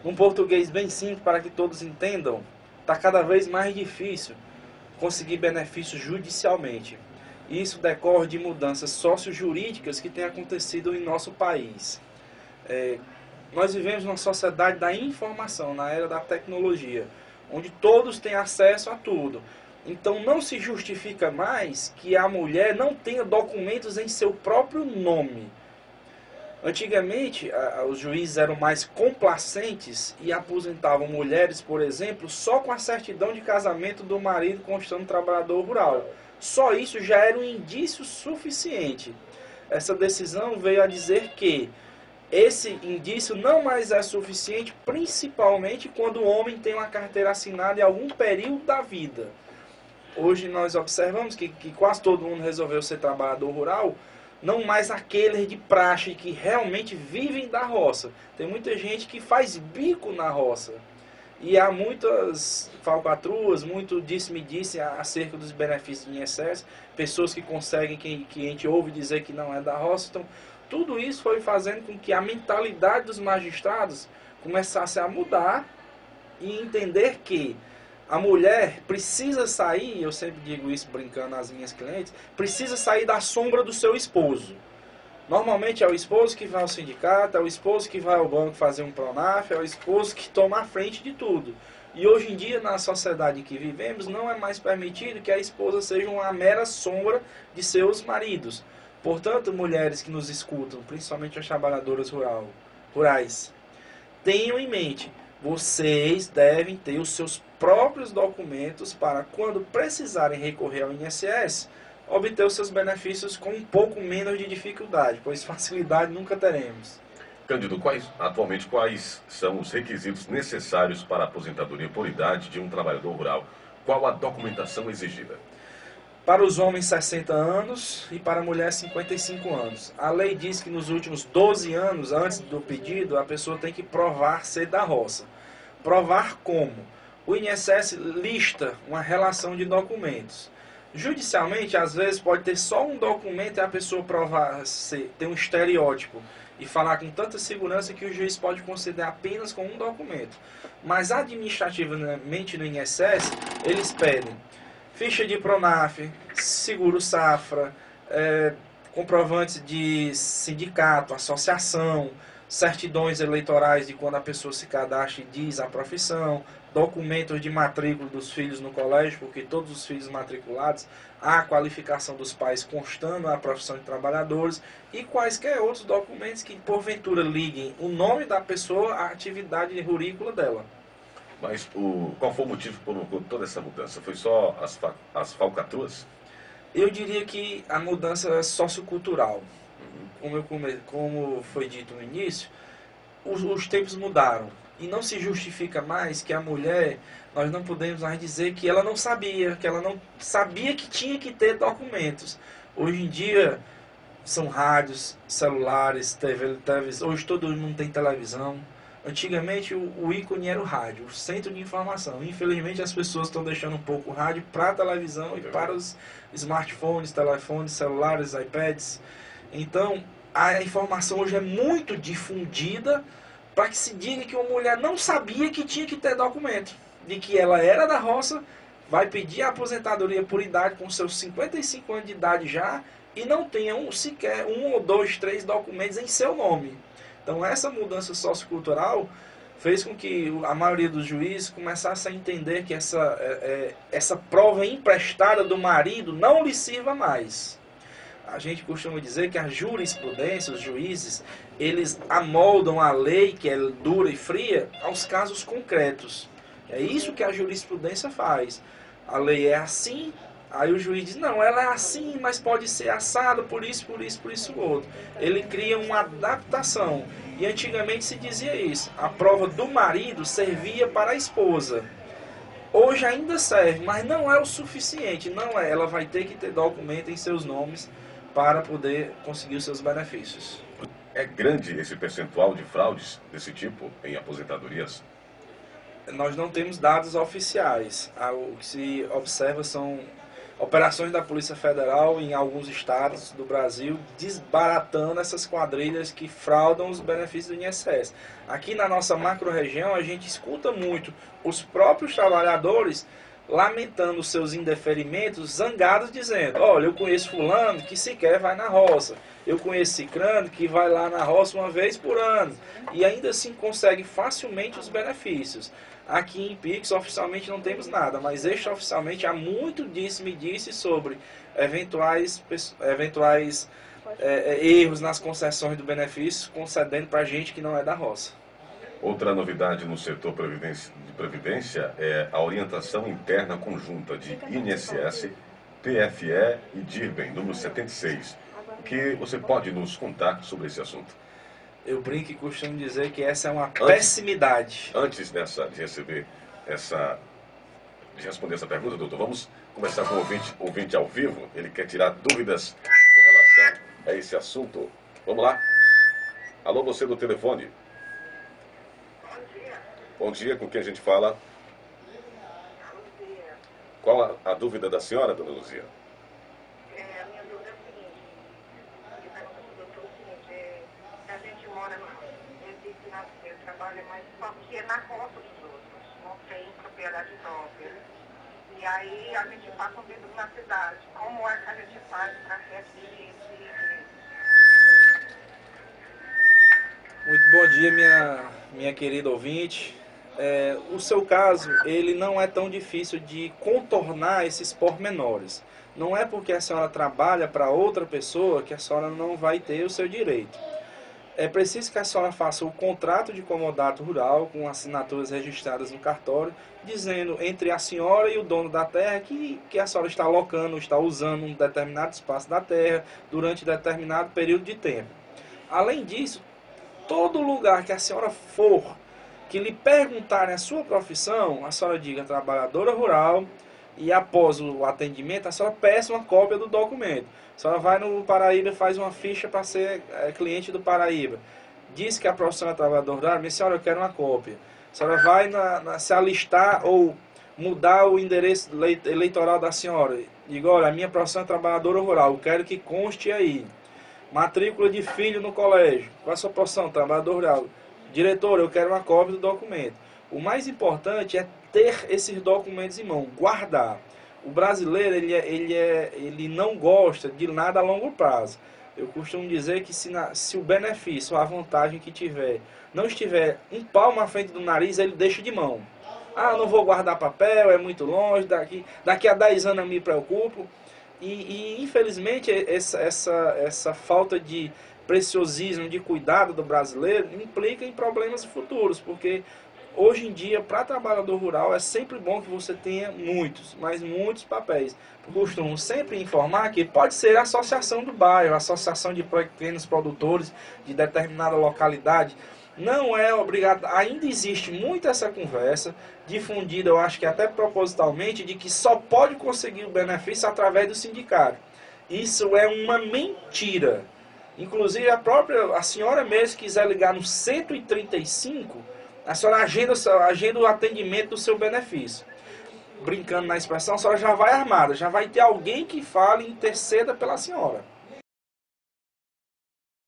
Num português bem simples para que todos entendam, está cada vez mais difícil conseguir benefícios judicialmente. Isso decorre de mudanças sociojurídicas que têm acontecido em nosso país. Nós vivemos numa sociedade da informação, na era da tecnologia, onde todos têm acesso a tudo. Então não se justifica mais que a mulher não tenha documentos em seu próprio nome. Antigamente, os juízes eram mais complacentes e aposentavam mulheres, por exemplo, só com a certidão de casamento do marido constando trabalhador rural. Só isso já era um indício suficiente. Essa decisão veio a dizer que esse indício não mais é suficiente, principalmente quando o homem tem uma carteira assinada em algum período da vida. Hoje nós observamos que quase todo mundo resolveu ser trabalhador rural, não mais aqueles de praxe que realmente vivem da roça. Tem muita gente que faz bico na roça. E há muitas falcatruas, muito disse-me-disse acerca dos benefícios do INSS, pessoas que conseguem, que a gente ouve dizer que não é da roça. Então, tudo isso foi fazendo com que a mentalidade dos magistrados começasse a mudar e entender que a mulher precisa sair, eu sempre digo isso brincando às minhas clientes, precisa sair da sombra do seu esposo. Normalmente é o esposo que vai ao sindicato, é o esposo que vai ao banco fazer um Pronaf, é o esposo que toma a frente de tudo. E hoje em dia, na sociedade em que vivemos, não é mais permitido que a esposa seja uma mera sombra de seus maridos. Portanto, mulheres que nos escutam, principalmente as trabalhadoras rurais, tenham em mente, vocês devem ter os seus próprios documentos para, quando precisarem recorrer ao INSS, obter os seus benefícios com um pouco menos de dificuldade, pois facilidade nunca teremos. Cândido, atualmente quais são os requisitos necessários para a aposentadoria por idade de um trabalhador rural? Qual a documentação exigida? Para os homens 60 anos e para a mulher 55 anos. A lei diz que nos últimos 12 anos, antes do pedido, a pessoa tem que provar ser da roça. Provar como? O INSS lista uma relação de documentos. Judicialmente, às vezes, pode ter só um documento e a pessoa provar ter um estereótipo e falar com tanta segurança que o juiz pode considerar apenas com um documento. Mas administrativamente no INSS, eles pedem ficha de Pronaf, seguro safra, comprovantes de sindicato, associação, certidões eleitorais de quando a pessoa se cadastra e diz a profissão, documentos de matrícula dos filhos no colégio, porque todos os filhos matriculados, há a qualificação dos pais constando a profissão de trabalhadores e quaisquer outros documentos que porventura liguem o nome da pessoa à atividade rurícola dela. Mas qual foi o motivo que provocou toda essa mudança? Foi só as falcatruas? Eu diria que a mudança é sociocultural. Como foi dito no início, os tempos mudaram. E não se justifica mais que a mulher, nós não podemos mais dizer que ela não sabia que tinha que ter documentos. Hoje em dia, são rádios, celulares, TV, hoje todo mundo tem televisão. Antigamente o ícone era o rádio, o centro de informação. Infelizmente as pessoas estão deixando um pouco o rádio para a televisão e para os smartphones, telefones, celulares, iPads. Então a informação hoje é muito difundida para que se diga que uma mulher não sabia que tinha que ter documento, de que ela era da roça, vai pedir a aposentadoria por idade com seus 55 anos de idade já e não tenha sequer um ou dois, três documentos em seu nome. Então essa mudança sociocultural fez com que a maioria dos juízes começasse a entender que essa prova emprestada do marido não lhe sirva mais. A gente costuma dizer que a jurisprudência, os juízes, eles amoldam a lei, que é dura e fria, aos casos concretos. É isso que a jurisprudência faz. A lei é assim, aí o juiz diz, não, ela é assim, mas pode ser assado por isso, outro. Ele cria uma adaptação. E antigamente se dizia isso. A prova do marido servia para a esposa. Hoje ainda serve, mas não é o suficiente. Não é. Ela vai ter que ter documento em seus nomes para poder conseguir os seus benefícios. É grande esse percentual de fraudes desse tipo em aposentadorias? Nós não temos dados oficiais. O que se observa são operações da Polícia Federal em alguns estados do Brasil, desbaratando essas quadrilhas que fraudam os benefícios do INSS. Aqui na nossa macro-região, a gente escuta muito os próprios trabalhadores lamentando seus indeferimentos, zangados, dizendo: olha, eu conheço fulano que sequer vai na roça, eu conheço cicrano que vai lá na roça uma vez por ano, e ainda assim consegue facilmente os benefícios. Aqui em Pix, oficialmente não temos nada, mas extraoficialmente há muito disse-me-disse sobre eventuais erros nas concessões do benefício, concedendo para gente que não é da roça. Outra novidade no setor de previdência é a orientação interna conjunta de INSS, PFE e DIRBEM, número 76. O que você pode nos contar sobre esse assunto? Eu brinco e costumo dizer que essa é uma pessimidade. Antes de responder essa pergunta, doutor, vamos conversar com o ouvinte ao vivo. Ele quer tirar dúvidas com relação a esse assunto. Vamos lá? Alô, você do telefone. Bom dia, com quem a gente fala? Luzia. Qual a dúvida da senhora, dona Luzia? A minha dúvida é o seguinte, eu pergunto para o doutor o seguinte, a gente mora eu trabalho, mas só que é na roça dos outros, não tem propriedade própria. E aí a gente passa um tempo na cidade. Como é que a gente faz para reagir esse... Muito bom dia, minha querida ouvinte. O seu caso, ele não é tão difícil de contornar esses pormenores. Não é porque a senhora trabalha para outra pessoa que a senhora não vai ter o seu direito. É preciso que a senhora faça o contrato de comodato rural com assinaturas registradas no cartório, dizendo entre a senhora e o dono da terra que a senhora está alocando, está usando um determinado espaço da terra durante determinado período de tempo. Além disso, todo lugar que a senhora for, que lhe perguntarem a sua profissão, a senhora diga trabalhadora rural, e após o atendimento, a senhora peça uma cópia do documento. A senhora vai no Paraíba e faz uma ficha para ser cliente do Paraíba. Diz que a profissão é trabalhadora rural, minha senhora, eu quero uma cópia. A senhora vai se alistar ou mudar o endereço eleitoral da senhora. Diga: olha, a minha profissão é trabalhadora rural, eu quero que conste aí. Matrícula de filho no colégio. Qual é a sua profissão? Trabalhador rural. Diretor, eu quero uma cópia do documento. O mais importante é ter esses documentos em mão, guardar. O brasileiro, ele não gosta de nada a longo prazo. Eu costumo dizer que se o benefício, a vantagem que tiver, não estiver um palmo à frente do nariz, ele deixa de mão. Ah, não vou guardar papel, é muito longe, daqui a 10 anos eu me preocupo. E infelizmente essa falta de preciosismo, de cuidado do brasileiro implica em problemas futuros, porque hoje em dia, para trabalhador rural, é sempre bom que você tenha muitos, mas muitos papéis. Costumo sempre informar que pode ser a associação do bairro, a associação de pequenos produtores de determinada localidade. Não é obrigado, ainda existe muito essa conversa, difundida, eu acho que até propositalmente, de que só pode conseguir o benefício através do sindicato. Isso é uma mentira. Inclusive, a senhora mesmo quiser ligar no 135, a senhora agenda o atendimento do seu benefício. Brincando na expressão, a senhora já vai armada, já vai ter alguém que fale e interceda pela senhora.